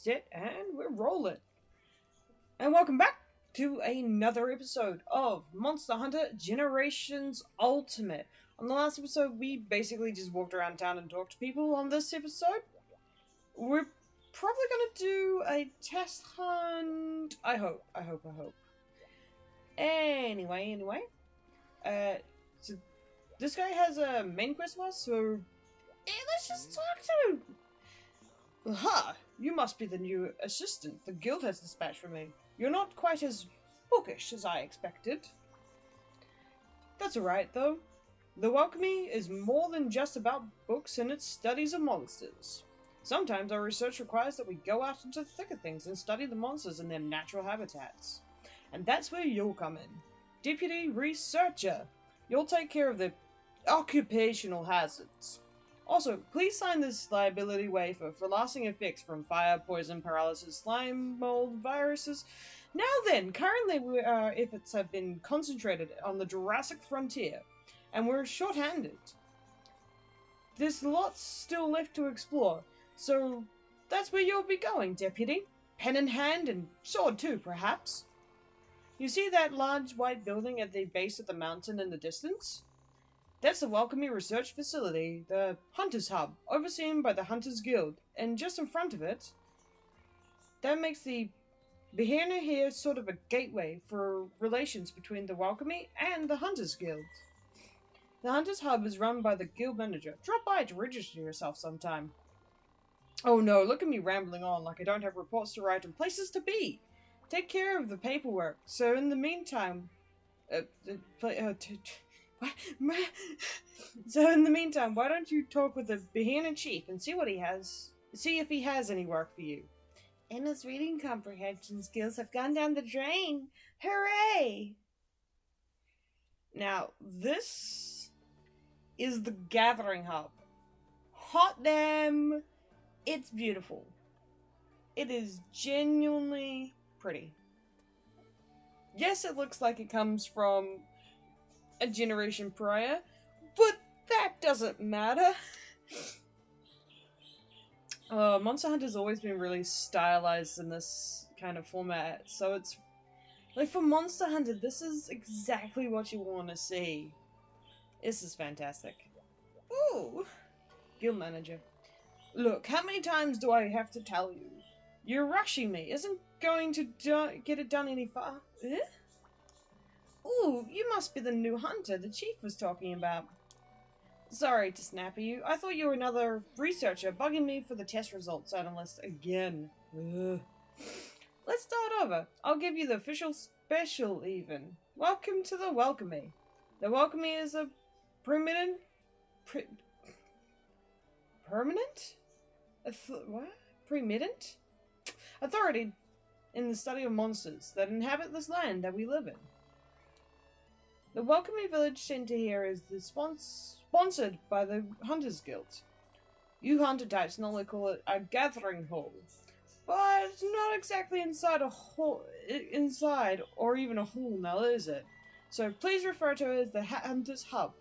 Sit and we're rolling. And welcome back to another episode of Monster Hunter Generations Ultimate. On the last episode, we basically just walked around town and talked to people. On this episode, we're probably gonna do a test hunt. I hope. Anyway. So this guy has a main quest for us, so let's just talk to him. Aha! You must be the new assistant the guild has dispatched for me. You're not quite as bookish as I expected. That's alright, though. The Welcome is more than just about books and its studies of monsters. Sometimes our research requires that we go out into the thick of things and study the monsters in their natural habitats. And that's where you'll come in. Deputy Researcher. You'll take care of the occupational hazards. Also, please sign this liability waiver for lasting effects from fire, poison, paralysis, slime, mold, viruses. Now then, currently our efforts have been concentrated on the Jurassic frontier, and we're short-handed. There's lots still left to explore, so that's where you'll be going, Deputy. Pen in hand and sword too, perhaps. You see that large white building at the base of the mountain in the distance? That's the Welcome Research Facility, the Hunters Hub, overseen by the Hunters Guild, and just in front of it, that makes the Behirna here sort of a gateway for relations between the Welcome and the Hunters Guild. The Hunters Hub is run by the guild manager. Drop by to register yourself sometime. Oh no, look at me rambling on like I don't have reports to write and places to be. Take care of the paperwork, so in the meantime... So in the meantime, why don't you talk with the Behirna chief and see if he has any work for you. Emma's reading comprehension skills have gone down the drain. Hooray! Now, this is the Gathering Hub. Hot damn! It's beautiful. It is genuinely pretty. Yes, it looks like it comes from a generation prior, but that doesn't matter. Monster Hunter's always been really stylized in this kind of format, so it's like for Monster Hunter, this is exactly what you want to see. This is fantastic. Ooh, guild manager. Look, how many times do I have to tell you? You're rushing me. Isn't going to get it done any far? Eh? Ooh, you must be the new hunter the chief was talking about. Sorry to snap at you. I thought you were another researcher bugging me for the test results analyst again. Ugh. Let's start over. I'll give you the official special even. Welcome to the Welcome. The Welcome is a permanent... permanent? What? Permanent? Authority in the study of monsters that inhabit this land that we live in. The Welcome Village Center here is sponsored by the Hunters Guild. You hunter types normally call it a gathering hall, but it's not exactly inside or even a hall now, is it? So please refer to it as the Hunters Hub.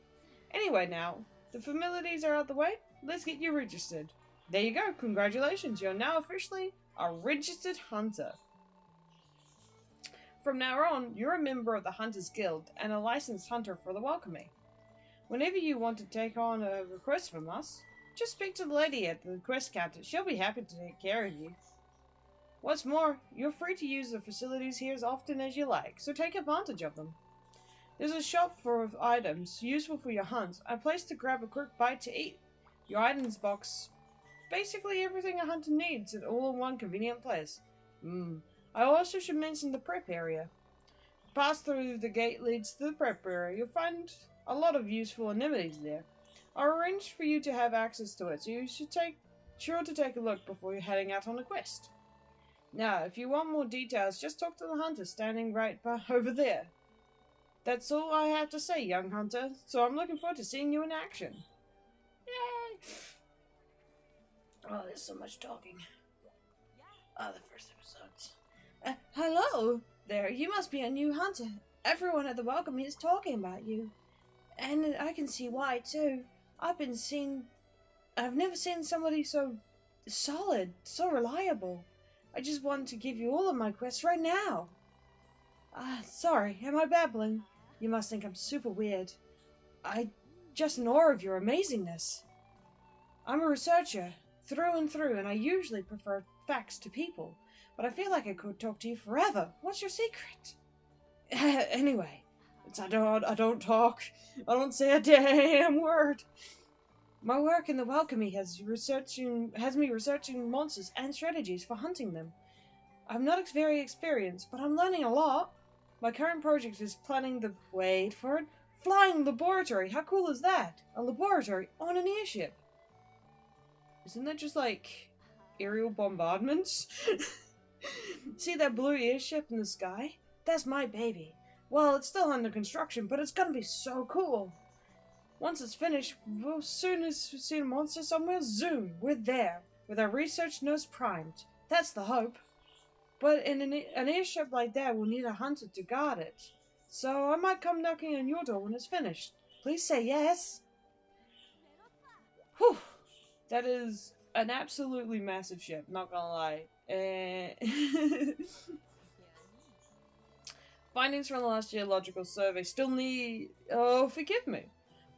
Anyway now, the formalities are out the way, let's get you registered. There you go, congratulations, you're now officially a registered hunter. From now on, you're a member of the Hunters Guild and a licensed hunter for the Welcome. Whenever you want to take on a request from us, just speak to the lady at the quest counter. She'll be happy to take care of you. What's more, you're free to use the facilities here as often as you like, so take advantage of them. There's a shop for items useful for your hunts, a place to grab a quick bite to eat. Your items box, basically everything a hunter needs, at all in one convenient place. I also should mention the prep area. Pass through the gate leads to the prep area. You'll find a lot of useful amenities there. I'll arrange for you to have access to it, so you should sure to take a look before you're heading out on a quest. Now, if you want more details, just talk to the hunter standing right over there. That's all I have to say, young hunter, so I'm looking forward to seeing you in action. Yay! Oh, there's so much talking. The first episodes. Hello there, you must be a new hunter. Everyone at the Welcome is talking about you. And I can see why, too. I've never seen somebody so solid, so reliable. I just want to give you all of my quests right now. Sorry, am I babbling? You must think I'm super weird. I just in awe of your amazingness. I'm a researcher, through and through, and I usually prefer facts to people. But I feel like I could talk to you forever. What's your secret? Anyway, I don't talk. I don't say a damn word. My work in the Welcome has me researching monsters and strategies for hunting them. I'm not very experienced, but I'm learning a lot. My current project is planning the flying laboratory. How cool is that? A laboratory on an airship. Isn't that just like aerial bombardments? See that blue airship in the sky? That's my baby. Well, it's still under construction, but it's gonna be so cool. Once it's finished, we'll soon as we see a monster somewhere, zoom, we're there, with our research nose primed. That's the hope. But in an airship like that, we'll need a hunter to guard it. So I might come knocking on your door when it's finished. Please say yes. Whew. That is an absolutely massive ship, not gonna lie. Findings from the last geological survey still need... Oh, forgive me.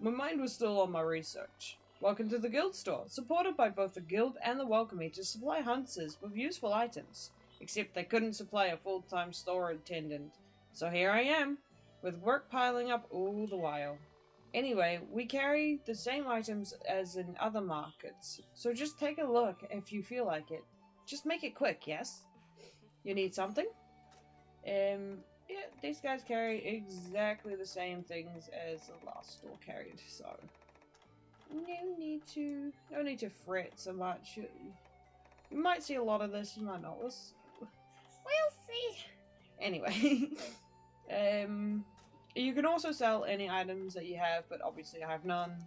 My mind was still on my research. Welcome to the guild store, supported by both the guild and the Welcome to supply hunters with useful items. Except they couldn't supply a full-time store attendant. So here I am, with work piling up all the while. Anyway, we carry the same items as in other markets, so just take a look if you feel like it. Just make it quick, yes? You need something? Yeah, these guys carry exactly the same things as the last store carried, so no need to fret so much. You might see a lot of this, you might not. We'll see. Anyway, you can also sell any items that you have, but obviously I have none.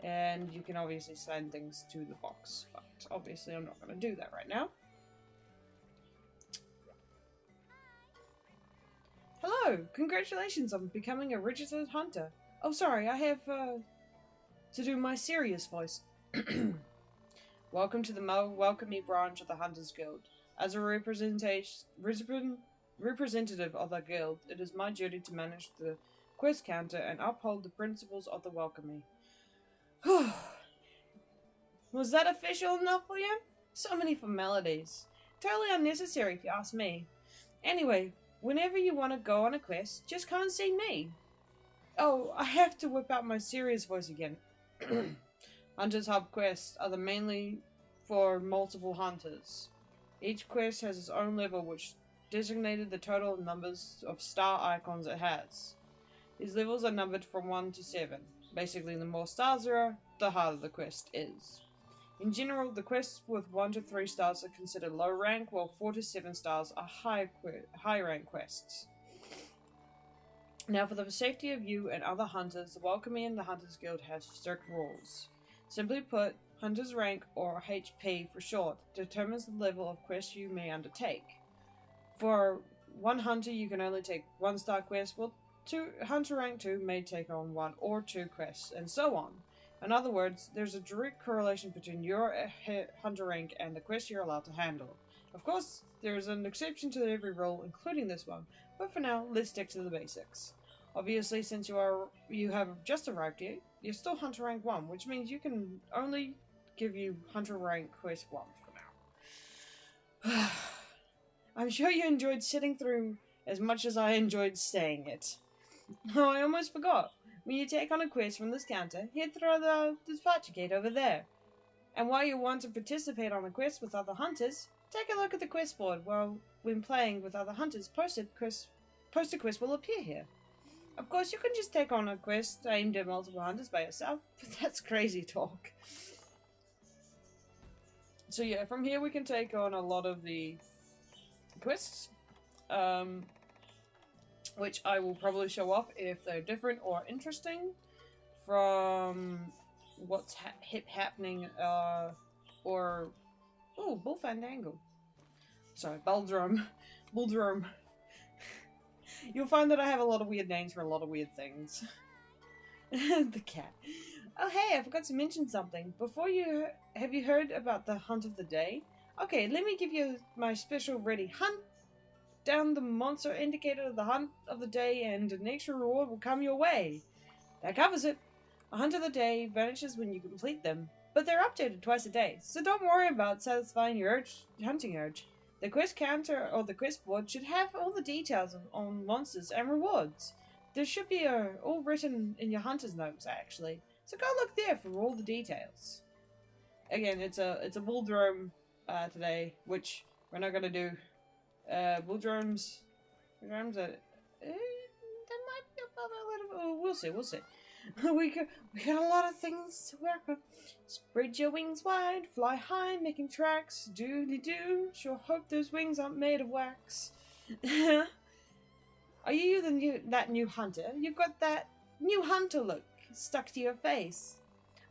And you can obviously send things to the box, but obviously I'm not going to do that right now. Hello! Congratulations on becoming a registered hunter. Oh, sorry, I have to do my serious voice. Welcome to the Welcome Me branch of the Hunters Guild. As a representative of the guild, it is my duty to manage the quest counter and uphold the principles of the Welcome Me. Was that official enough for you? So many formalities. Totally unnecessary if you ask me. Anyway, whenever you want to go on a quest, just come and see me. Oh, I have to whip out my serious voice again. Hunters Hub quests are mainly for multiple hunters. Each quest has its own level, which designated the total numbers of star icons it has. These levels are numbered from 1 to 7. Basically, the more stars there are, the harder the quest is. In general, the quests with 1 to 3 stars are considered low rank, while 4 to 7 stars are high rank quests. Now, for the safety of you and other hunters, the Welcome Me and the Hunters Guild have strict rules. Simply put, Hunter's rank, or HP for short, determines the level of quest you may undertake. For one hunter, you can only take 1-star quests, while Hunter rank 2 may take on 1 or 2 quests, and so on. In other words, there's a direct correlation between your hunter rank and the quest you're allowed to handle. Of course, there's an exception to every rule, including this one, but for now, let's stick to the basics. Obviously, since you have just arrived here, you're still hunter rank 1, which means you can only give you hunter rank quest 1 for now. I'm sure you enjoyed sitting through as much as I enjoyed staying it. Oh, I almost forgot. When you take on a quest from this counter, head through the departure gate over there. And while you want to participate on a quest with other hunters, take a look at the quest board. When playing with other hunters, posted quest will appear here. Of course, you can just take on a quest aimed at multiple hunters by yourself, but that's crazy talk. So yeah, from here we can take on a lot of the quests, which I will probably show off if they're different or interesting from what's happening, or... Oh, Bull Fandango. Sorry, Buldrum. You'll find that I have a lot of weird names for a lot of weird things. The cat. Oh hey, I forgot to mention something. Have you heard about the Hunt of the Day? Okay, let me give you my special ready. Hunt down the monster indicator of the hunt of the day, and an extra reward will come your way. That covers it. A hunt of the day vanishes when you complete them, but they're updated twice a day, so don't worry about satisfying your hunting urge. The quest counter or the quest board should have all the details on monsters and rewards. There should be all written in your hunter's notes, actually, so go look there for all the details. Again, it's a bull drone today, which we're not gonna do. Bull drones are, that might be a little. Oh, we'll see. we got a lot of things to work on. Spread your wings wide, fly high, making tracks. Doodly-doo. Sure hope those wings aren't made of wax. Are you that new hunter? You've got that new hunter look stuck to your face.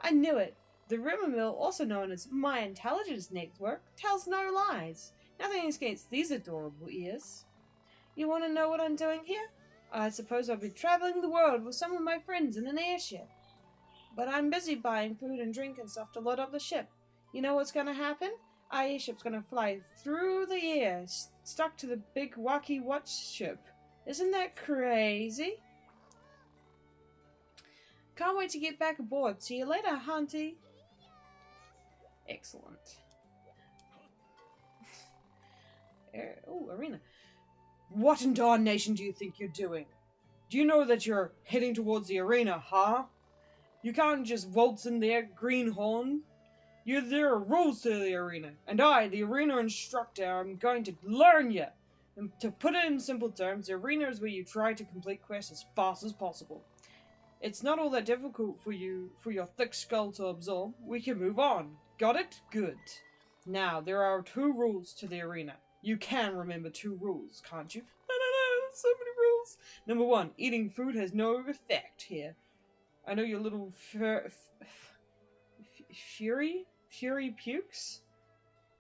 I knew it. The rumor mill, also known as My Intelligence Network, tells no lies. Nothing escapes these adorable ears. You want to know what I'm doing here? I suppose I'll be traveling the world with some of my friends in an airship. But I'm busy buying food and drink and stuff to load up the ship. You know what's gonna happen? Our airship's gonna fly through the air, stuck to the big wacky watch ship. Isn't that crazy? Can't wait to get back aboard. See you later, Hunty. Excellent. Oh, arena. What in darnation do you think you're doing? Do you know that you're heading towards the arena, huh? You can't just waltz in there, greenhorn. There are rules to the arena, and I, the arena instructor, am going to learn you. And to put it in simple terms, the arena is where you try to complete quests as fast as possible. It's not all that difficult for your thick skull to absorb. We can move on. Got it? Good. Now, there are 2 rules to the arena. You can remember 2 rules, can't you? No, there's so many rules. Number 1, eating food has no effect here. I know your little fury pukes?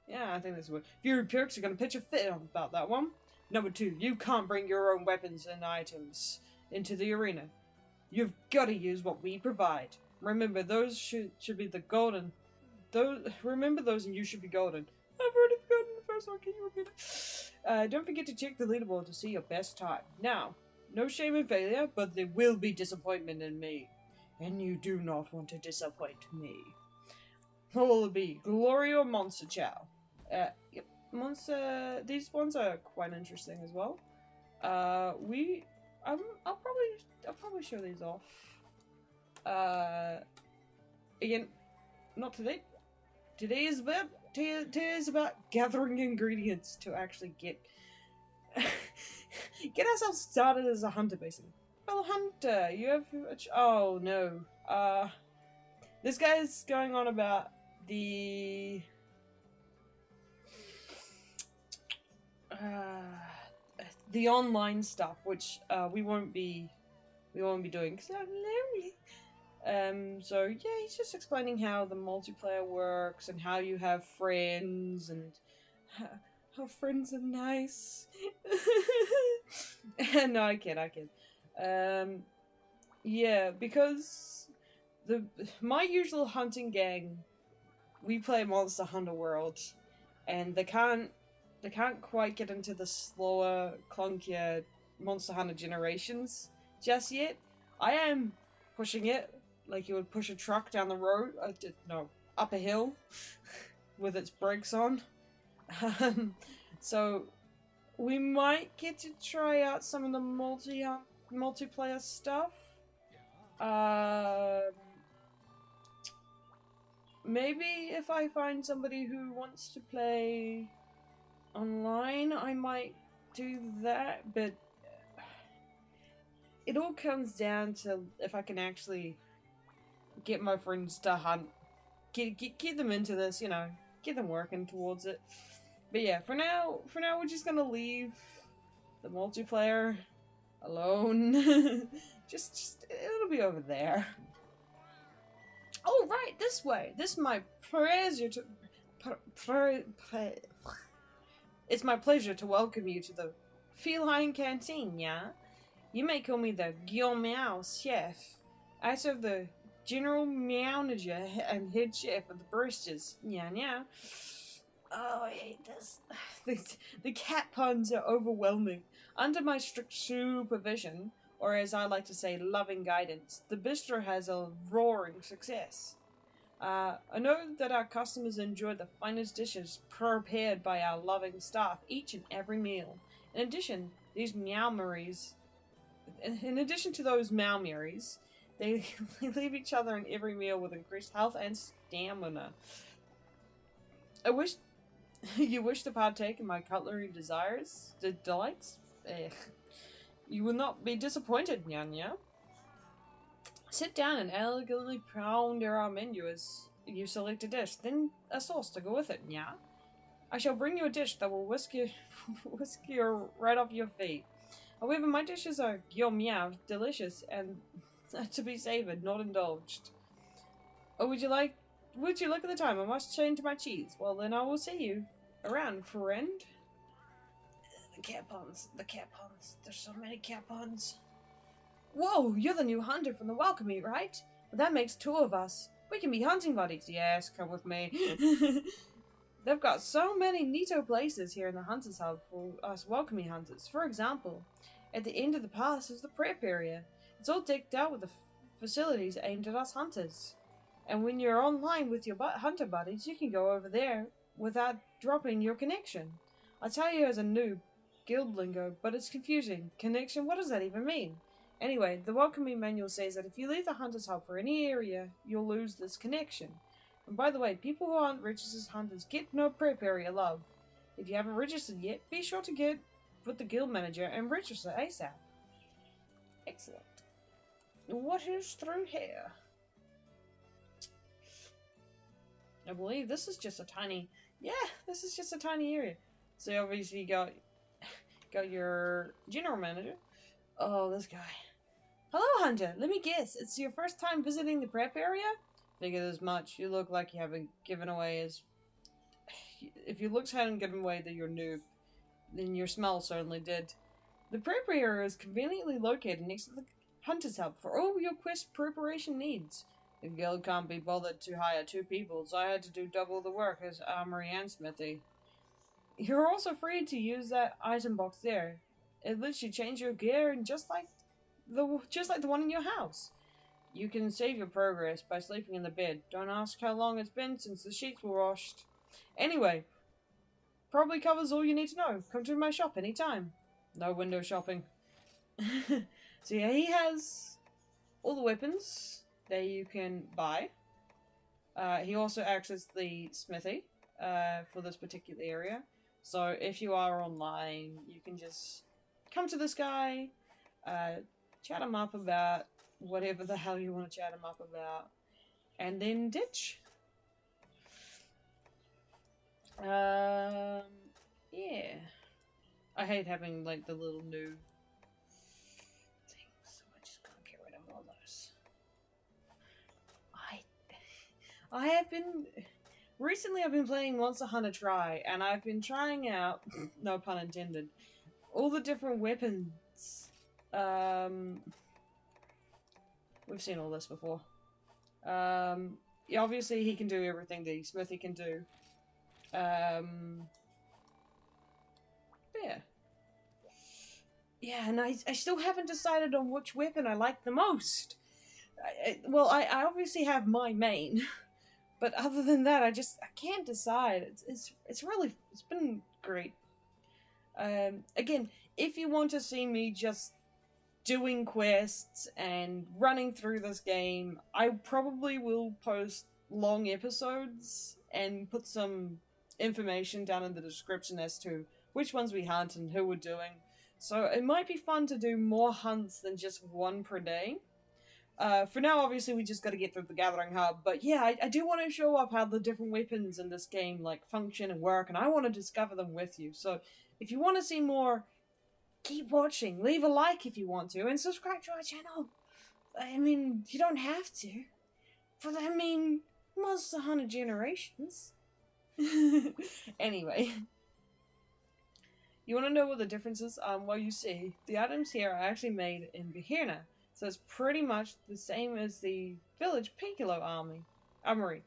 Yeah, I think that's what. Fury pukes are gonna pitch a fit about that one. Number 2, you can't bring your own weapons and items into the arena. You've got to use what we provide. Remember, those should be the golden. Remember those, and you should be golden. I've already forgotten the first one. Can you repeat it? Don't forget to check the leaderboard to see your best time. Now, no shame in failure, but there will be disappointment in me, and you do not want to disappoint me. What will it be? Glory or Monster Chow? Yep. Monster. These ones are quite interesting as well. I'll probably show these off. Again, not today. Today is about gathering ingredients to actually get ourselves started as a hunter, basically. Fellow hunter, you have oh no. This guy's going on about the online stuff, which we won't be doing because I'm lonely. So yeah, he's just explaining how the multiplayer works and how you have friends and how friends are nice. No, I kid. Yeah, because my usual hunting gang, we play Monster Hunter World, and they can't quite get into the slower, clunkier Monster Hunter generations just yet. I am pushing it like you would push a truck down the road. Up a hill with its brakes on. So we might get to try out some of the multiplayer stuff. Maybe if I find somebody who wants to play online, I might do that, but it all comes down to if I can actually get my friends to hunt, get them into this, get them working towards it. But yeah, for now we're just gonna leave the multiplayer alone. just it'll be over there. Oh right, this way. This is my pleasure to it's my pleasure to welcome you to the Feline Canteen, yeah? You may call me the Giganox chef. I serve the general manager and head chef of the baristas. Yeah. Oh, I hate this. The cat puns are overwhelming. Under my strict supervision, or as I like to say, loving guidance, the bistro has a roaring success. I know that our customers enjoy the finest dishes prepared by our loving staff each and every meal. In addition, these meowmeries, in addition to those meowmeries, they leave each other in every meal with increased health and stamina. I wish you wish to partake in my cutlery desires, delights. You will not be disappointed, Nyanya. Sit down and elegantly ponder our menu as you select a dish, then a sauce to go with it, Nya. I shall bring you a dish that will whisk you, whisk you right off your feet. However, my dishes are meow, delicious, and to be savored, not indulged. Oh, would you look at the time? I must change my cheese. Well, then I will see you around, friend. The cat puns. There's so many cat puns. Whoa, you're the new hunter from the Welcome, right? Well, that makes two of us. We can be hunting buddies. Yes, come with me. They've got so many neato places here in the Hunters Hub for us Welcome hunters. For example, at the end of the pass is the prep area. It's all decked out with the facilities aimed at us hunters. And when you're online with your hunter buddies, you can go over there without dropping your connection. I tell you as a noob, guild lingo, but it's confusing. Connection, what does that even mean? Anyway, the welcoming manual says that if you leave the Hunter's Hub for any area, you'll lose this connection. And by the way, people who aren't registered as hunters get no prep area love. If you haven't registered yet, be sure to get with the guild manager and register ASAP. Excellent. What is through here? I believe this is just a tiny... Yeah, this is just a tiny area. So obviously you got your general manager. Oh, this guy. Hello, Hunter. Let me guess. It's your first time visiting the prep area? Figured as much. You look like you haven't given away as... If your looks hadn't given away that you're noob, then your smell certainly did. The prep area is conveniently located next to the Hunter's Hub for all your quest preparation needs. The guild can't be bothered to hire two people, so I had to do double the work as armory and smithy. You're also free to use that item box there. It lets you change your gear and just like the one in your house. You can save your progress by sleeping in the bed. Don't ask how long it's been since the sheets were washed. Anyway, probably covers all you need to know. Come to my shop anytime. No window shopping. So yeah, he has all the weapons that you can buy. He also acts as the smithy for this particular area. So if you are online, you can just come to this guy, chat him up about whatever the hell you want to chat him up about, and then ditch. Yeah. I hate having, like, the little new things, so I just can't get rid of all those. I have been... Recently I've been playing Monster Hunter Tri, and I've been trying out, no pun intended, all the different weapons. We've seen all this before. Yeah, obviously he can do everything the smithy can do. Yeah. Yeah, and I still haven't decided on which weapon I like the most. I obviously have my main, but other than that, I can't decide. It's been great. Again, if you want to see me just doing quests and running through this game, I probably will post long episodes and put some information down in the description as to which ones we hunt and who we're doing. So it might be fun to do more hunts than just one per day. For now, obviously, we just gotta get through the Gathering Hub, but yeah, I do want to show off how the different weapons in this game, like, function and work, and I want to discover them with you. So, if you want to see more, keep watching, leave a like if you want to, and subscribe to our channel. I mean, you don't have to, but I mean, Monster Hunter Generations. Anyway. You want to know what the difference is? Well, you see, the items here are actually made in Bahirna, so it's pretty much the same as the village Piccolo armory.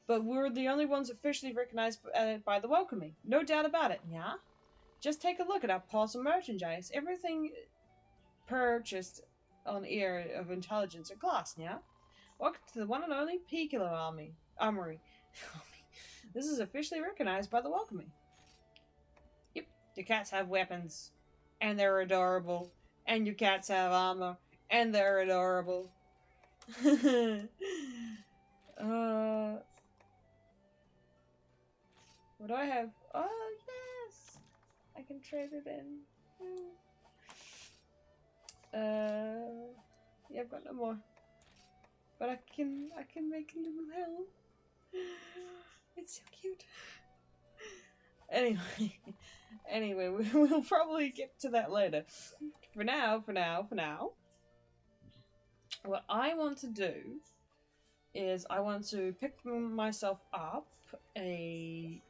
but we're the only ones officially recognized by the Welcoming. No doubt about it, yeah? Just take a look at our parcel merchandise. Everything purchased on air of intelligence or class, yeah? Welcome to the one and only Piccolo Armory. This is officially recognized by the Welcoming. Yep, your cats have weapons, and they're adorable. And your cats have armor, and they're adorable. What do I have? Oh, yes! I can trade it in. Yeah, I've got no more. But I can make a little hell. It's so cute. Anyway, we'll probably get to that later. For now, what I want to do is I want to pick myself up a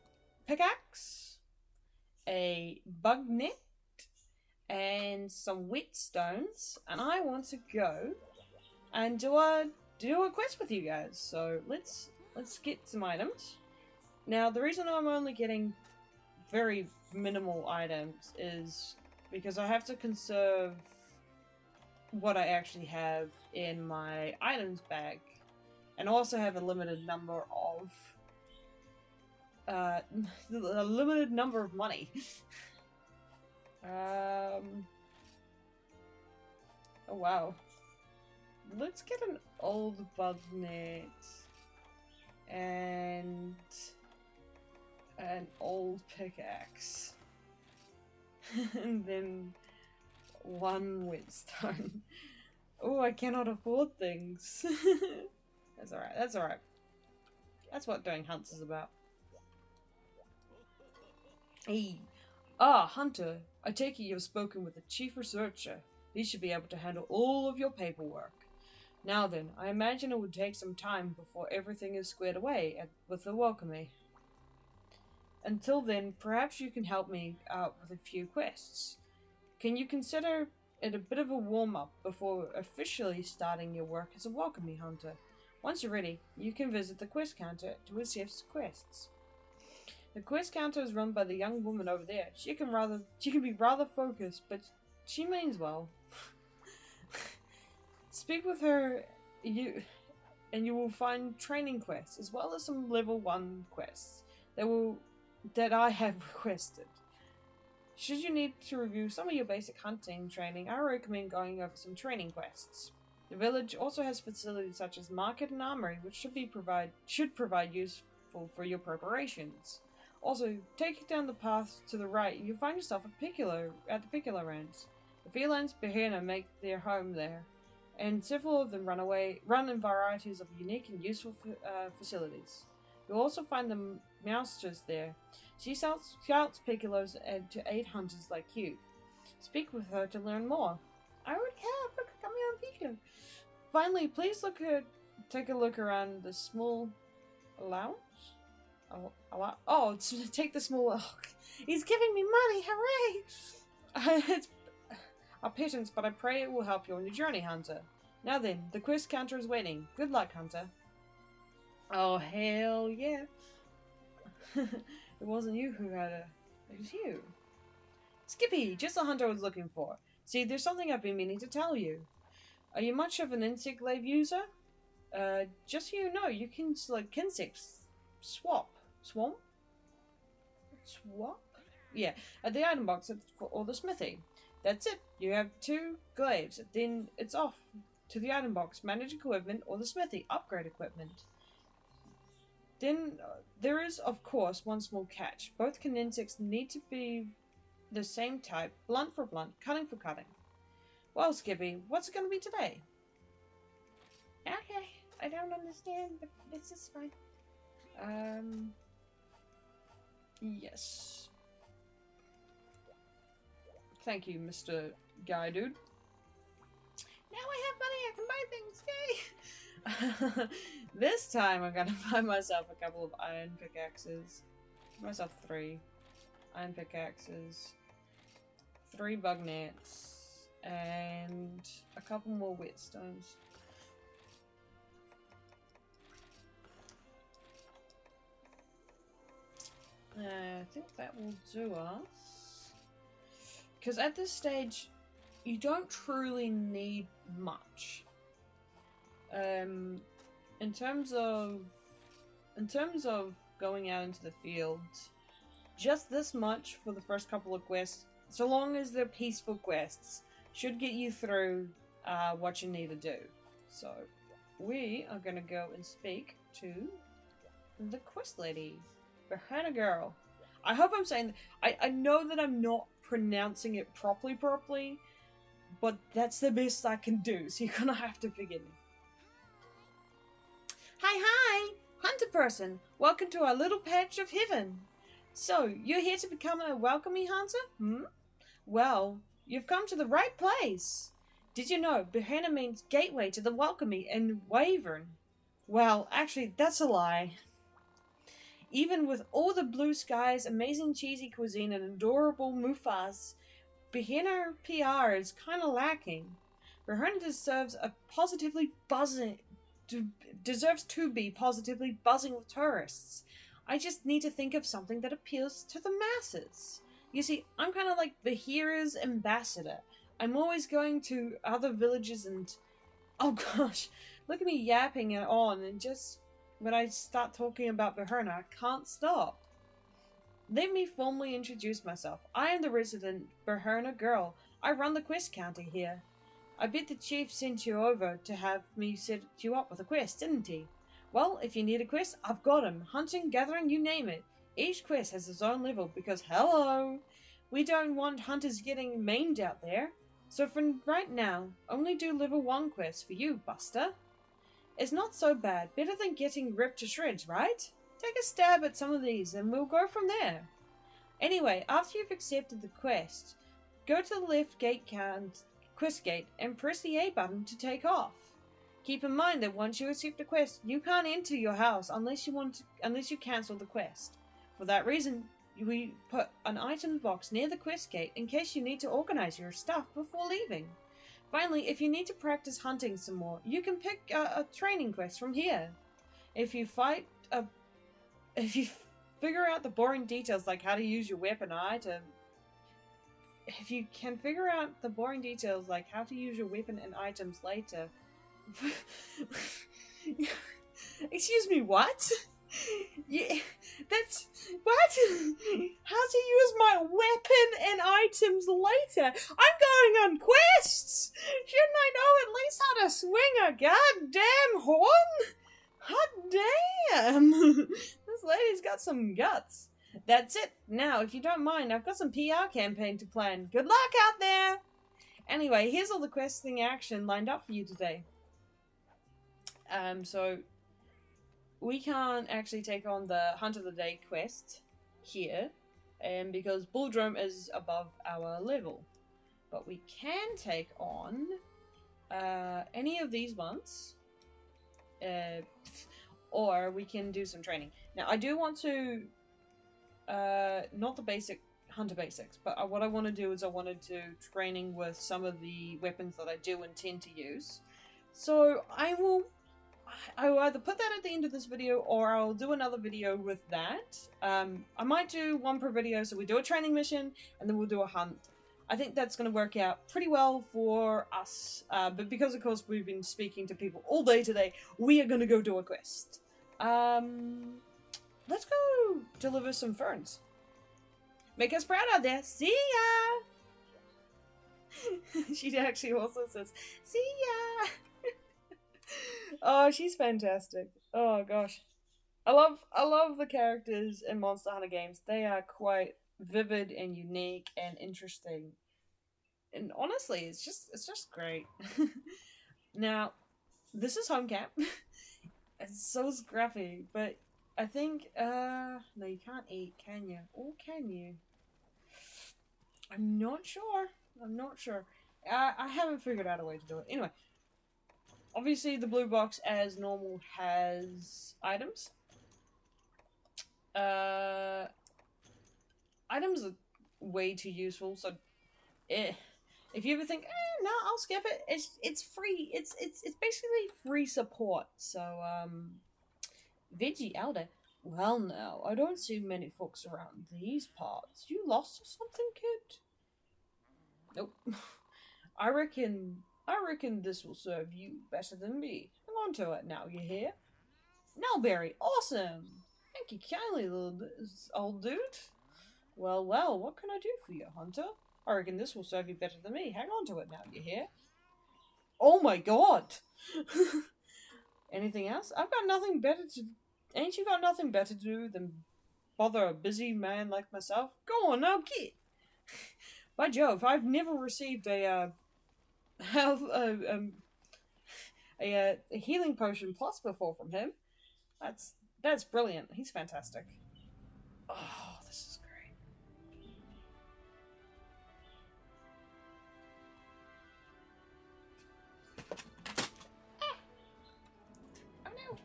pickaxe, a bug net, and some whetstones, and I want to go and do a quest with you guys. So let's get some items. Now, the reason I'm only getting very minimal items is because I have to conserve what I actually have in my items bag, and also have a limited number of money. Oh wow. Let's get an old bug net and an old pickaxe. And then one whetstone. Oh, I cannot afford things. That's alright. That's what doing hunts is about. Hey. Ah, Hunter. I take it you've spoken with the chief researcher. He should be able to handle all of your paperwork. Now then, I imagine it would take some time before everything is squared away with the Welcoming. Until then, perhaps you can help me out with a few quests. Can you consider it a bit of a warm-up before officially starting your work as a Welcoming Hunter? Once you're ready, you can visit the quest counter to accept quests. The quest counter is run by the young woman over there. She can be rather focused, but she means well. Speak with her, and you will find training quests as well as some level 1 quests that I have requested. Should you need to review some of your basic hunting training, I recommend going over some training quests. The village also has facilities such as market and armory, which should provide useful for your preparations. Also, take down the path to the right, and you'll find yourself at the Piccolo Ranch. The felines Behena make their home there, and several of them run in varieties of unique and useful facilities. You'll also find the Mousters there. She scouts Piccolos to aid hunters like you. Speak with her to learn more. I already have. Look, I got me on Pico. Finally, please take a look around the small allowance. Take the small. Oh, he's giving me money! Hooray! It's our patience, but I pray it will help you on your journey, Hunter. Now then, the quest counter is waiting. Good luck, Hunter. Oh, hell yeah. It wasn't you who had it was you. Skippy, just the hunter I was looking for. See, there's something I've been meaning to tell you. Are you much of an insect glaive user? Just so you know, you can select insects. Swap? Yeah, at the item box or the smithy. That's it. You have 2 glaives. Then it's off to the item box, manage equipment, or the smithy, upgrade equipment. Then there is, of course, one small catch. Both insects need to be the same type, blunt for blunt, cutting for cutting. Well, Skippy, what's it going to be today? Okay, I don't understand, but this is fine. Yes. Thank you, Mr. Guy Dude. Now I have money, I can buy things, yay! This time I'm gonna buy myself a couple of iron pickaxes. Myself 3 iron pickaxes, 3 bug nets, and a couple more whetstones. I think that will do us. Because at this stage, you don't truly need much. In terms of going out into the field, just this much for the first couple of quests, so long as they're peaceful quests, should get you through what you need to do. So, we are gonna go and speak to the quest lady, Bahana Girl. I hope I'm saying... I know that I'm not pronouncing it properly, but that's the best I can do, so you're gonna have to forgive me. Hi! Hunter person! Welcome to our little patch of heaven! So, you're here to become a welcoming hunter? Well, you've come to the right place! Did you know Bahana means gateway to the welcoming in Wyvern? Well, actually, that's a lie. Even with all the blue skies, amazing cheesy cuisine, and adorable mufas, Bahana PR is kinda lacking. Bahana deserves to be positively buzzing with tourists. I just need to think of something that appeals to the masses. You see, I'm kind of like Bahira's ambassador. I'm always going to other villages and... Oh gosh, look at me yapping it on, and just when I start talking about Bahana, I can't stop. Let me formally introduce myself. I am the resident Bahana girl. I run the quest counter here. I bet the chief sent you over to have me set you up with a quest, didn't he? Well, if you need a quest, I've got him. Hunting, gathering, you name it. Each quest has its own level because, hello, we don't want hunters getting maimed out there. So for right now, only do level 1 quests for you, Buster. It's not so bad. Better than getting ripped to shreds, right? Take a stab at some of these and we'll go from there. Anyway, after you've accepted the quest, go to the left quest gate and press the A button to take off. Keep in mind that once you accept the quest, you can't enter your house unless you cancel the quest. For that reason, we put an item box near the quest gate in case you need to organize your stuff before leaving. Finally, if you need to practice hunting some more, you can pick a training quest from here. If you figure out the boring details like how to use your weapon or item, if you can figure out the boring details like how to use your weapon and items later... Excuse me, what? Yeah, that's... What? How to use my weapon and items later? I'm going on quests! Shouldn't I know at least how to swing a goddamn horn? Hot damn! This lady's got some guts. That's it. Now, if you don't mind, I've got some PR campaign to plan. Good luck out there! Anyway, here's all the questing action lined up for you today. So we can't actually take on the Hunt of the Day quest here, because Bulldrome is above our level. But we can take on any of these ones, or we can do some training. Now, I do want to, not the basic Hunter basics, but what I want to do is I want to do training with some of the weapons that I do intend to use. So I will either put that at the end of this video, or I'll do another video with that. I might do one per video, so we do a training mission, and then we'll do a hunt. I think that's going to work out pretty well for us, but because of course we've been speaking to people all day today, we are going to go do a quest. Let's go deliver some ferns. Make us proud out there. See ya! She actually also says, see ya! Oh, she's fantastic. Oh gosh. I love the characters in Monster Hunter games. They are quite vivid and unique and interesting. And honestly, it's just great. Now, this is home camp. It's so scruffy, but I think no, you can't eat, can you? Or can you? I'm not sure. I haven't figured out a way to do it. Anyway, obviously the blue box, as normal, has items. Items are way too useful, so if you ever think, no, I'll skip it, it's free. It's basically free support. So, Veggie Elder, Well now, I don't see many folks around these parts. You lost or something, kid? Nope. I reckon this will serve you better than me. Hang on to it now, you hear? Nellberry, awesome! Thank you kindly, little old dude. Well, well, what can I do for you, Hunter? I reckon this will serve you better than me. Hang on to it now, you hear? Oh my god! Anything else? I've got nothing better to... Ain't you got nothing better to do than bother a busy man like myself? Go on now, kid! By Jove, I've never received a health, a healing potion plus before from him. That's brilliant. He's fantastic. Oh, this is great. Ah! Oh no!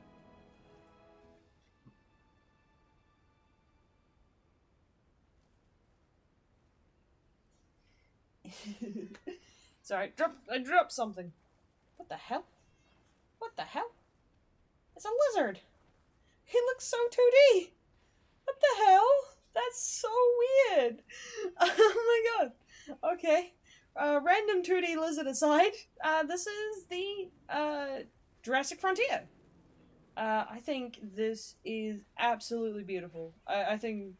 Sorry, I dropped something. What the hell? What the hell? It's a lizard! He looks so 2D! What the hell? That's so weird! Oh my god. Okay. Random 2D lizard aside, this is the, Jurassic Frontier. I think this is absolutely beautiful. I think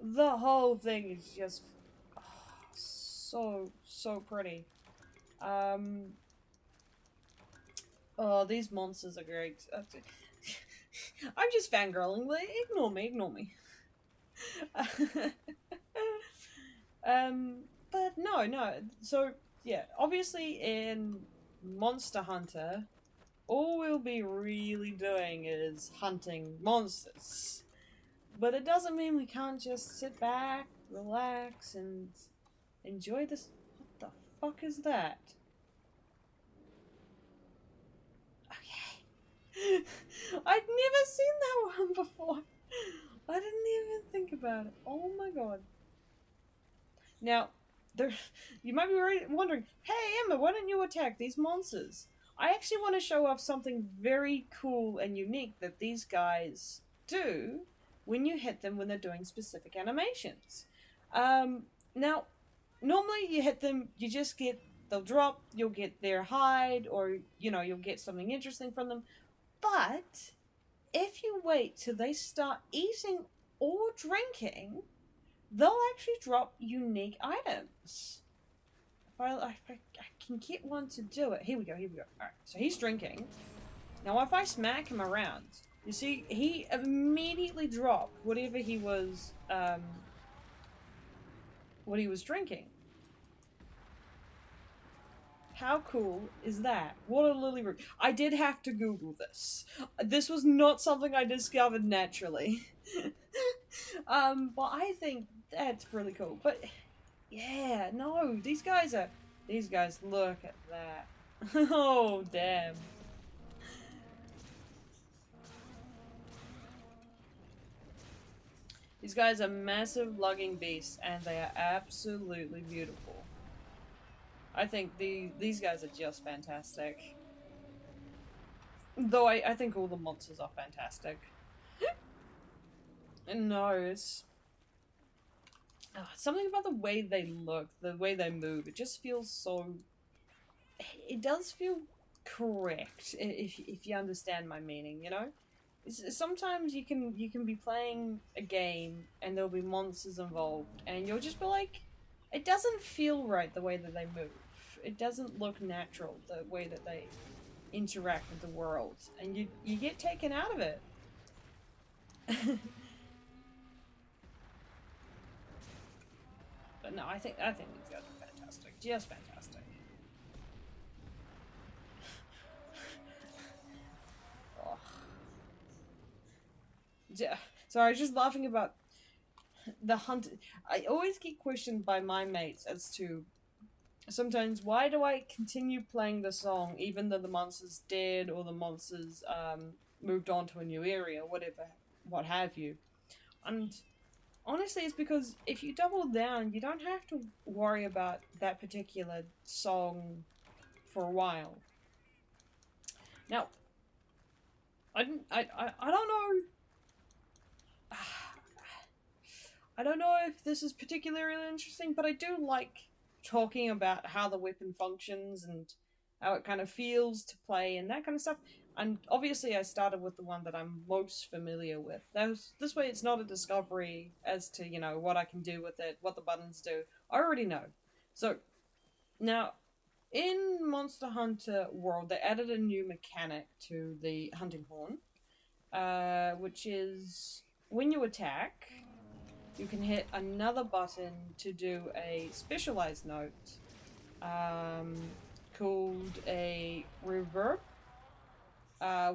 the whole thing is just so pretty. Oh, these monsters are great. I'm just fangirling. Ignore me. But no. So, yeah, obviously in Monster Hunter, all we'll be really doing is hunting monsters. But it doesn't mean we can't just sit back, relax, and enjoy this. What the fuck is that? Okay. I'd never seen that one before. I didn't even think about it. Oh my god. Now, you might be wondering, hey Emma, why don't you attack these monsters? I actually want to show off something very cool and unique that these guys do when you hit them when they're doing specific animations. Now, normally you hit them, you just get, they'll drop, you'll get their hide, or, you'll get something interesting from them. But, if you wait till they start eating or drinking, they'll actually drop unique items. If I can get one to do it. Here we go. Alright, so he's drinking. Now if I smack him around, you see, he immediately dropped whatever he was, what he was drinking. How cool is that? What a lily root. I did have to Google this. This was not something I discovered naturally. But I think that's really cool. But, yeah, no, these guys, look at that. Oh, damn. These guys are massive lugging beasts, and they are absolutely beautiful. I think these guys are just fantastic. Though I think all the monsters are fantastic. And no, it's... something about the way they look, the way they move, it just feels so... It does feel correct, if you understand my meaning, Sometimes you can be playing a game, and there'll be monsters involved, and you'll just be like, it doesn't feel right the way that they move. It doesn't look natural, the way that they interact with the world, and you get taken out of it. But no, I think these guys are fantastic. Just fantastic. Oh. Yeah. Sorry, I was just laughing about the hunt. I always get questioned by my mates as to sometimes why do I continue playing the song even though the monster's dead or the monster's moved on to a new area, whatever, what have you. And honestly, it's because if you double down, you don't have to worry about that particular song for a while. Now, I don't know. I don't know if this is particularly interesting, but I do like talking about how the weapon functions and how it kind of feels to play and that kind of stuff. And obviously, I started with the one that I'm most familiar with. This way, it's not a discovery as to what I can do with it, what the buttons do. I already know. So now, in Monster Hunter World, they added a new mechanic to the hunting horn, which is when you attack, you can hit another button to do a specialized note called a reverb,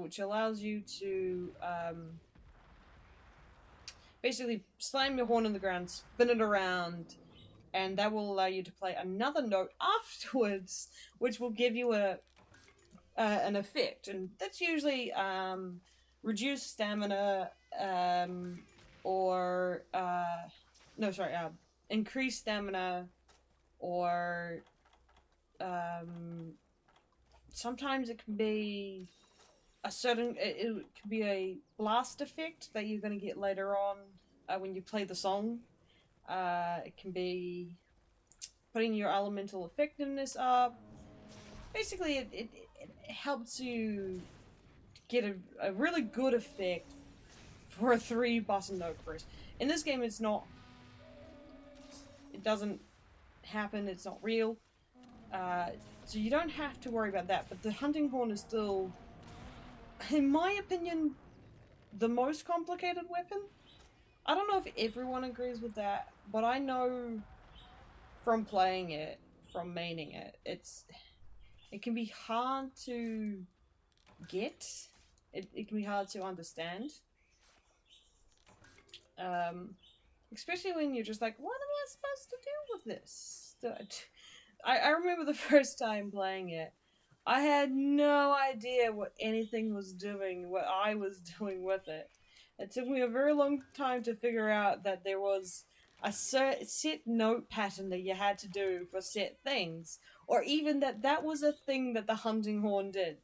which allows you to basically slam your horn on the ground, spin it around, and that will allow you to play another note afterwards, which will give you an effect, and that's usually reduced stamina, or increased stamina, or sometimes it can be it can be a blast effect that you're going to get later on when you play the song. It can be putting your elemental effectiveness up. Basically, it helps you get a really good effect for a 3-button note burst. In this game, it doesn't happen, it's not real. So you don't have to worry about that, but the hunting horn is still, in my opinion, the most complicated weapon. I don't know if everyone agrees with that, but I know from playing it, from maining it, it can be hard to get. It can be hard to understand. Especially when you're just like, what am I supposed to do with this? I remember the first time playing it, I had no idea what anything was doing, what I was doing with it. It took me a very long time to figure out that there was a set note pattern that you had to do for set things, or even that was a thing that the hunting horn did.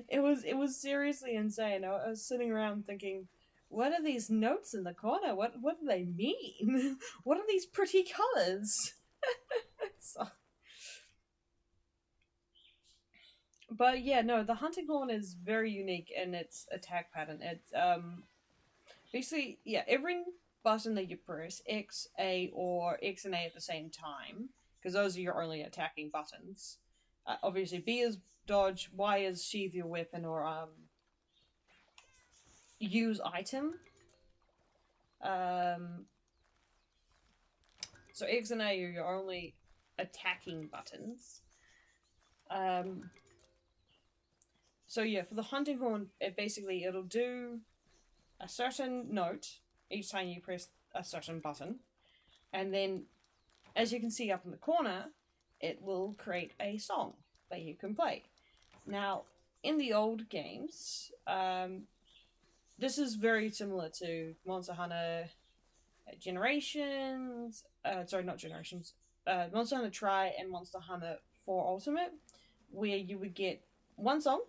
It was seriously insane. I was sitting around thinking, what are these notes in the corner? What do they mean? What are these pretty colors? But yeah, no, the hunting horn is very unique in its attack pattern. It's basically, yeah, every button that you press, X, A, or X and A at the same time, because those are your only attacking buttons. Obviously, B is dodge, Y is sheathe your weapon, or use item. So X and A are your only attacking buttons. So yeah, for the hunting horn, it'll do a certain note each time you press a certain button, and then, as you can see up in the corner, it will create a song that you can play. Now, in the old games, this is very similar to Monster Hunter Generations. Not Generations. Monster Hunter Tri and Monster Hunter 4 Ultimate, where you would get one song,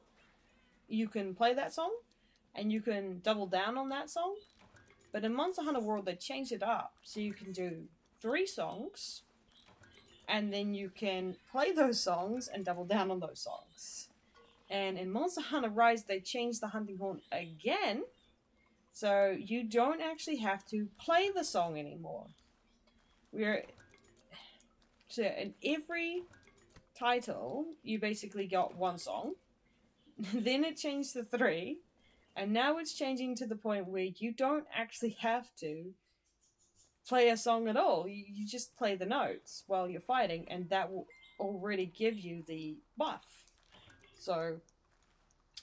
you can play that song, and you can double down on that song. But in Monster Hunter World, they changed it up, so you can do 3 songs, and then you can play those songs and double down on those songs. And in Monster Hunter Rise, they changed the hunting horn again, so you don't actually have to play the song anymore. So in every title, you basically got one song. Then it changed to 3, and now it's changing to the point where you don't actually have to play a song at all. You just play the notes while you're fighting, and that will already give you the buff. So,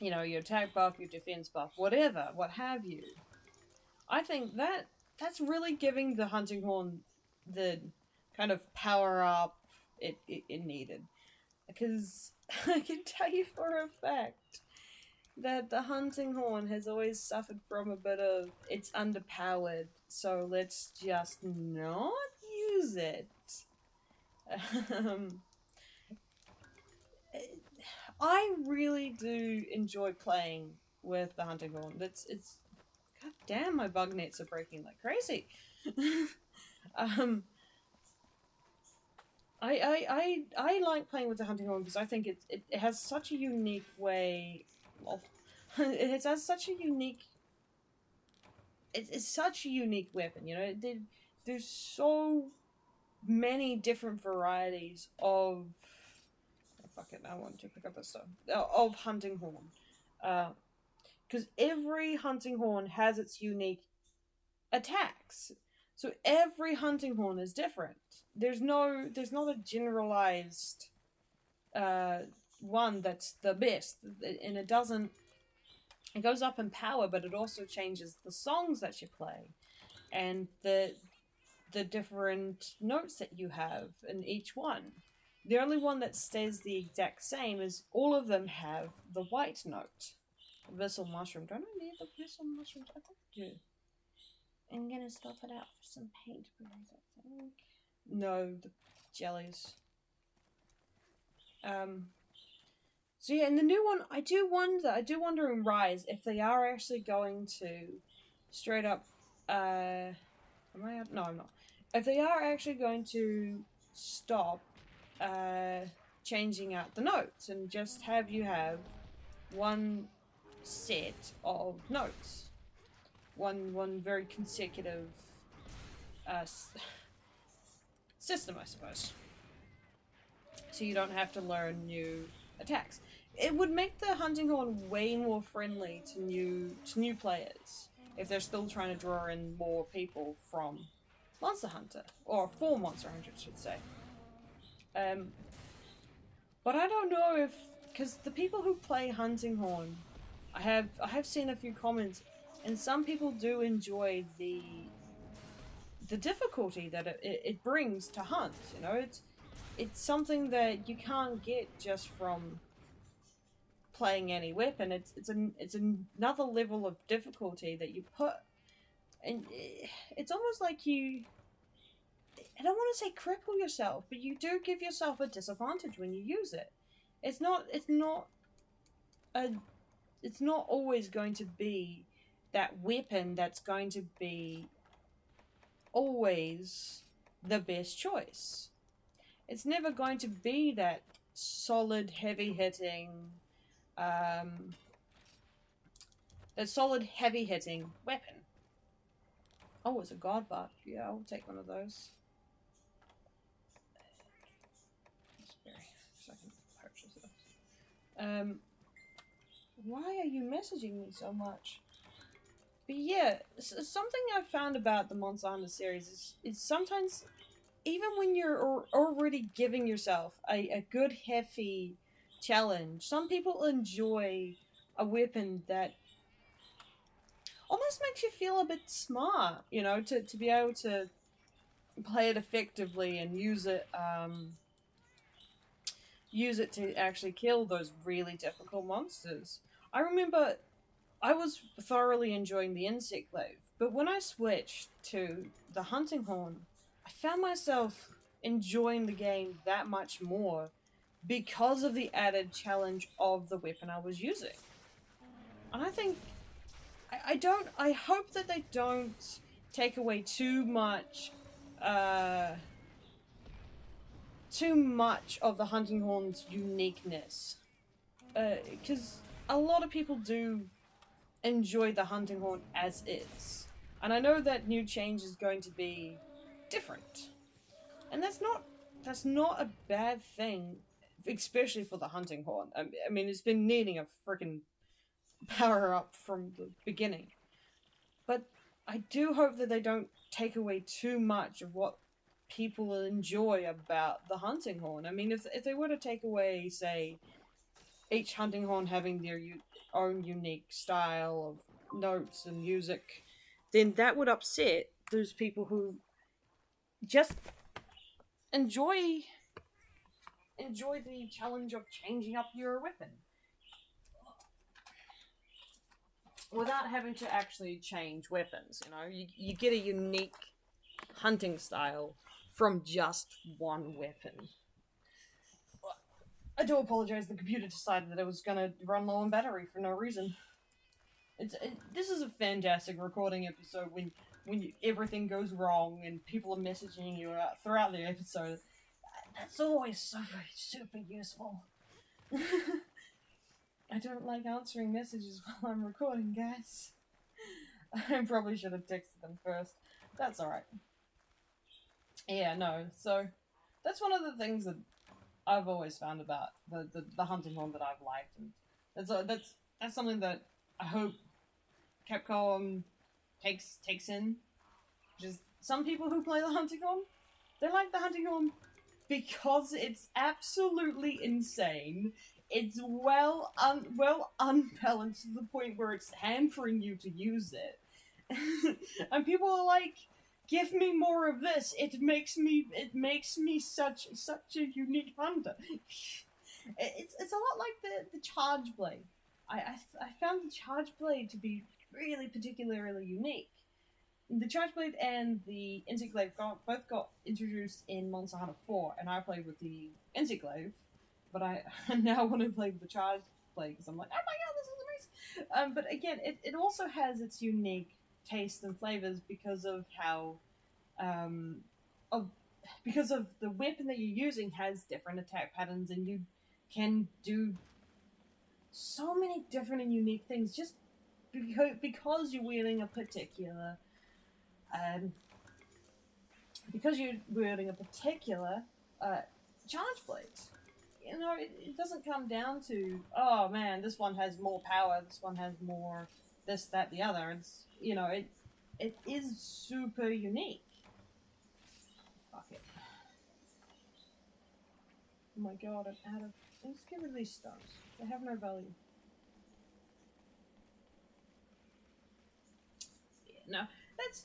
your attack buff, your defense buff, whatever, what have you. I think that's really giving the hunting horn the kind of power up it needed. Because I can tell you for a fact that the hunting horn has always suffered from a bit of it's underpowered, so let's just not use it. I really do enjoy playing with the hunting horn. It's god damn, my bug nets are breaking like crazy. I like playing with the hunting horn because I think it has such a unique way. Well, it has such a unique. It's such a unique weapon, you know. There's so many different varieties of. Oh, fuck it! I want to pick up this stuff of hunting horn, because every hunting horn has its unique attacks. So every hunting horn is different. There's not a generalized one that's the best, and it doesn't. It goes up in power, but it also changes the songs that you play, and the different notes that you have in each one. The only one that stays the exact same is all of them have the white note. Abyssal mushroom. Don't I need the abyssal mushrooms? I think I do. I'm gonna swap it out for some paint, I think. No, the jellies. So yeah, in the new one, I do wonder in Rise if they are actually going to straight up, am I out? No, I'm not. If they are actually going to stop, changing out the notes and just have you have one set of notes. One very consecutive system, I suppose. So you don't have to learn new attacks. It would make the hunting horn way more friendly to new players if they're still trying to draw in more people from Monster Hunter, or for Monster Hunter, I should say. But I don't know if, because the people who play hunting horn, I have seen a few comments. And some people do enjoy the difficulty that it brings to hunt. You know, it's something that you can't get just from playing any weapon. It's another level of difficulty that you put, and it's almost like you. I don't want to say cripple yourself, but you do give yourself a disadvantage when you use it. It's not always going to be that weapon that's going to be always the best choice. It's never going to be that solid, heavy-hitting, weapon. Oh, it's a god butt. Yeah, I'll take one of those. So I can purchase it. Why are you messaging me so much? But yeah, something I've found about the Monster Hunter series is sometimes, even when you're already giving yourself a good, hefty challenge, some people enjoy a weapon that almost makes you feel a bit smart, you know, to be able to play it effectively and use it to actually kill those really difficult monsters. I remember I was thoroughly enjoying the insect glaive, but when I switched to the hunting horn, I found myself enjoying the game that much more because of the added challenge of the weapon I was using. And I think I hope that they don't take away too much of the hunting horn's uniqueness, because a lot of people do enjoy the hunting horn as is, and I know that new change is going to be different, and that's not a bad thing, especially for the hunting horn. I mean, it's been needing a freaking power up from the beginning, but I do hope that they don't take away too much of what people enjoy about the hunting horn. I mean, if they were to take away, say, each hunting horn having their own unique style of notes and music, then that would upset those people who just enjoy the challenge of changing up your weapon without having to actually change weapons. You know, you get a unique hunting style from just one weapon. I do apologize, the computer decided that it was gonna run low on battery for no reason. This is a fantastic recording episode when everything goes wrong and people are messaging you throughout the episode. That's always super useful. I don't like answering messages while I'm recording, guys. I probably should have texted them first. That's alright. Yeah, no, so that's one of the things that I've always found about the hunting horn that I've liked, and that's something that I hope Capcom takes in. Just some people who play the hunting horn, they like the hunting horn because it's absolutely insane. It's well unbalanced to the point where it's hampering you to use it. And people are like, give me more of this. It makes me such a unique hunter. It's a lot like the charge blade. I found the charge blade to be really particularly unique. The charge blade and the Interglaive both got introduced in Monster Hunter 4, and I played with the Interglaive, but I now want to play with the charge blade because I'm like, oh my god, this is amazing. But again, it also has its unique taste and flavors because of how because of the weapon that you're using has different attack patterns, and you can do so many different and unique things just because you're wielding a particular charge blade. You know, it doesn't come down to, oh man, this one has more power, this one has more this, that, the other. It's, you know, it is super unique. Fuck it. Oh my god, I'm out of... Let's get rid of these stones. They have no value. Yeah, no, that's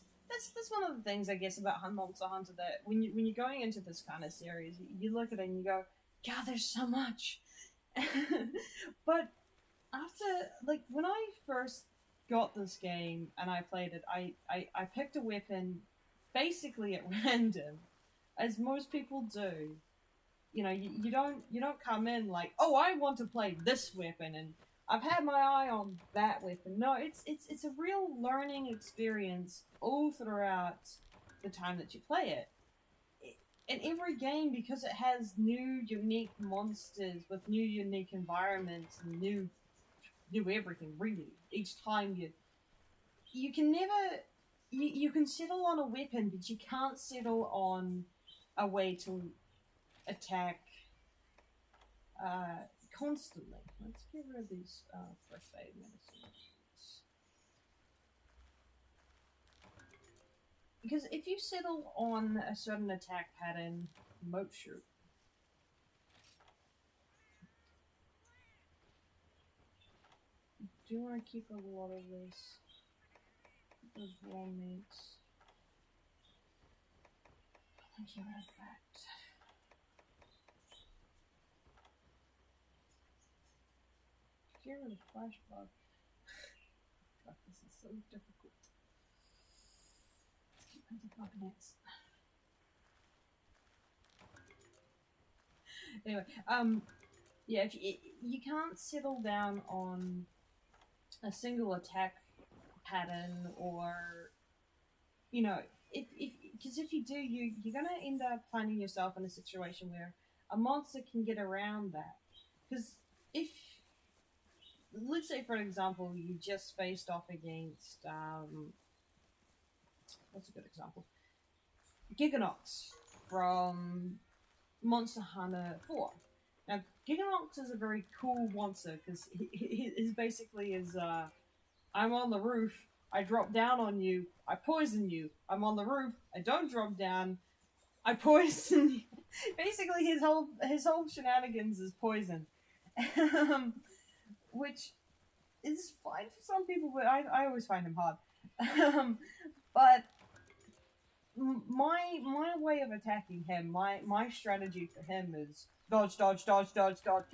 one of the things, I guess, about Monster Hunter, that when you're going into this kind of series, you look at it and you go, God, there's so much. But after, like, when I first got this game and I played it, I picked a weapon basically at random, as most people do. You know, you don't come in like, oh, I want to play this weapon and I've had my eye on that weapon. No, it's a real learning experience all throughout the time that you play it. In every game, because it has new unique monsters with new unique environments and new everything, really. Each time you can never you can settle on a weapon, but you can't settle on a way to attack constantly. Let's get rid of these first aid medicines. Because if you settle on a certain attack pattern, moat shoot. Do you want to keep a lot of this? Those raw meats. Get rid of that. Get rid of flashbug. God, this is so difficult. Let's get rid of bug nets. Anyway, yeah, if you can't settle down on a single attack pattern, or, you know, because if you do, you're gonna end up finding yourself in a situation where a monster can get around that. Because if, let's say for example, you just faced off against, what's a good example? Giganox from Monster Hunter 4. Now, Giganox is a very cool monster because he basically is, I'm on the roof, I drop down on you, I poison you. I'm on the roof, I don't drop down, I poison you. Basically, his whole shenanigans is poison. Which is fine for some people, but I always find him hard. But my way of attacking him, my strategy for him is dodge, dodge, dodge, dodge, dodge.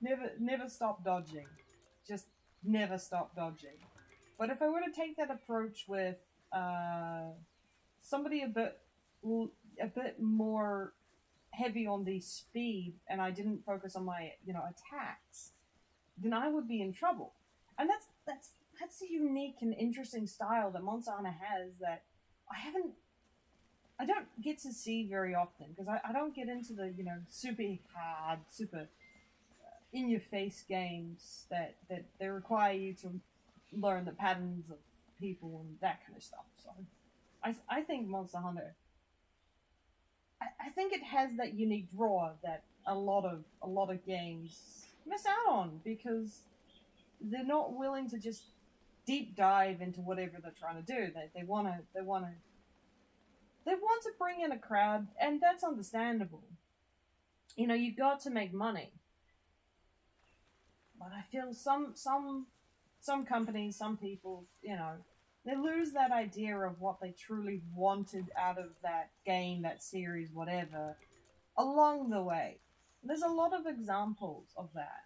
never stop dodging. Just never stop dodging. But if I were to take that approach with somebody a bit more heavy on the speed, and I didn't focus on my attacks, then I would be in trouble. And that's that's a unique and interesting style that Monster Hunter has that I don't get to see very often because I don't get into the super hard, super in your face games that they require you to learn the patterns of people and that kind of stuff. So I think Monster Hunter, I think it has that unique draw that a lot of games miss out on because they're not willing to just deep dive into whatever they're trying to do. They want to bring in a crowd, and that's understandable. You've got to make money. But I feel some companies, some people, they lose that idea of what they truly wanted out of that game, that series, whatever, along the way. There's a lot of examples of that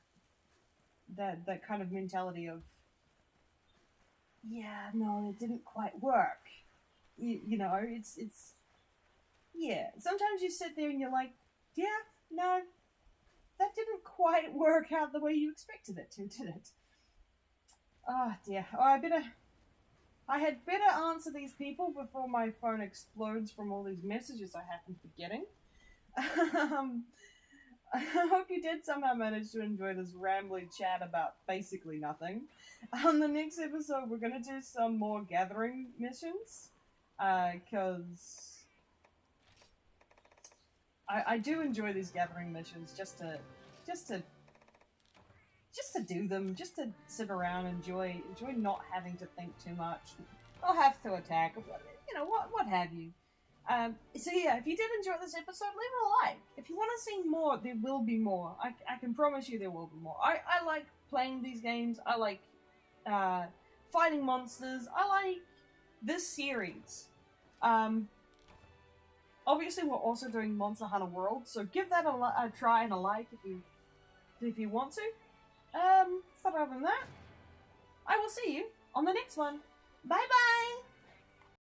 kind of mentality of, yeah, no, it didn't quite work. It's yeah. Sometimes you sit there and you're like, yeah, no, that didn't quite work out the way you expected it to, did it? Oh dear. Oh, I had better answer these people before my phone explodes from all these messages I happen to be getting. I hope you did somehow manage to enjoy this rambling chat about basically nothing. On the next episode, we're going to do some more gathering missions. Because I do enjoy these gathering missions just to do them, just to sit around, enjoy not having to think too much, or have to attack, what have you. So yeah, if you did enjoy this episode, leave it a like. If you want to see more, there will be more. I can promise you there will be more. I like playing these games. I like fighting monsters. I like this series. Obviously, we're also doing Monster Hunter World, so give that a try and a like if you want to. But other than that, I will see you on the next one. Bye bye!